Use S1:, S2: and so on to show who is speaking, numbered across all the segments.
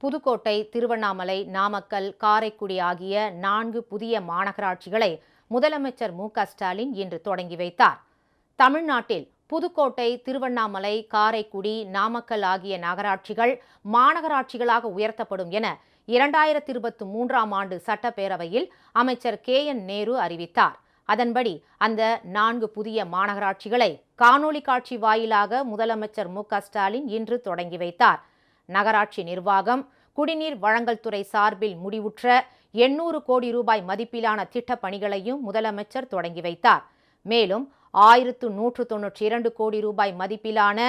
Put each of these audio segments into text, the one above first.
S1: புதுக்கோட்டை, திருவண்ணாமலை, நாமக்கல், காரைக்குடி ஆகிய 4 புதிய மாநகராட்சிகளை முதலமைச்சர் மு.க.ஸ்டாலின் இன்று தொடங்கி வைத்தார். தமிழ்நாட்டில் புதுக்கோட்டை, திருவண்ணாமலை, காரைக்குடி, நாமக்கல் ஆகிய நகராட்சிகள் மாநகராட்சிகளாக உயர்த்தப்படும் என 2023ஆம் ஆண்டு சட்டப்பேரவையில் அமைச்சர் கே.என். நேரு அறிவித்தார். அதன்படி அந்த 4 புதிய மாநகராட்சிகளை காணொலி காட்சி வாயிலாக முதலமைச்சர் மு.க.ஸ்டாலின் இன்று தொடங்கி வைத்தார். நகராட்சி நிர்வாகம், குடிநீர் வழங்கல் துறை சார்பில் முடிவுற்ற 800 கோடி ரூபாய் மதிப்பிலான திட்டப் பணிகளையும் முதலமைச்சர் தொடங்கி வைத்தார். மேலும் 1192 கோடி ரூபாய் மதிப்பிலான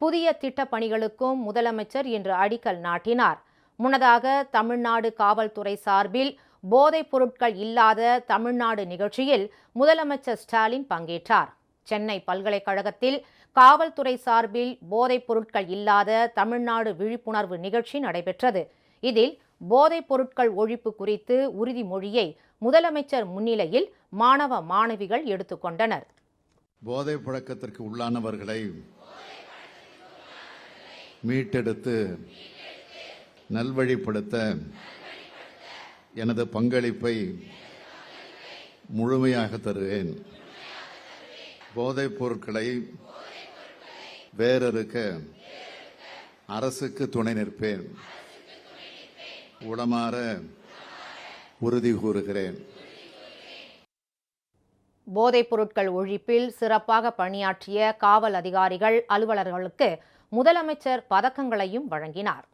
S1: புதிய திட்டப் பணிகளுக்கும் முதலமைச்சர் இன்று அடிக்கல் நாட்டினார். முன்னதாக தமிழ்நாடு காவல்துறை சார்பில் போதைப் பொருட்கள் இல்லாத தமிழ்நாடு நிகழ்ச்சியில் முதலமைச்சர் ஸ்டாலின் பங்கேற்றார். சென்னை பல்கலைக்கழகத்தில் காவல்துறை சார்பில் போதைப் பொருட்கள் இல்லாத தமிழ்நாடு விழிப்புணர்வு நிகழ்ச்சி நடைபெற்றது. இதில் போதைப் பொருட்கள் ஒழிப்பு குறித்து உறுதிமொழியை முதலமைச்சர் முன்னிலையில் மாணவ மாணவிகள் எடுத்துக்கொண்டனர்.
S2: போதைப் பழக்கத்திற்கு உள்ளானவர்களை மீட்டெடுத்து நல்வழிப்படுத்த எனது பங்களிப்பை முழுமையாக தருவேன். போதைப் பொருட்களை வேறறுக்க அரசுக்கு துணை நிற்பேன். உளமாற உறுதி கூறுகிறேன்.
S1: போதைப் பொருட்கள் ஒழிப்பில் சிறப்பாக பணியாற்றிய காவல் அதிகாரிகள், அலுவலர்களுக்கு முதலமைச்சர் பதக்கங்களையும் வழங்கினார்.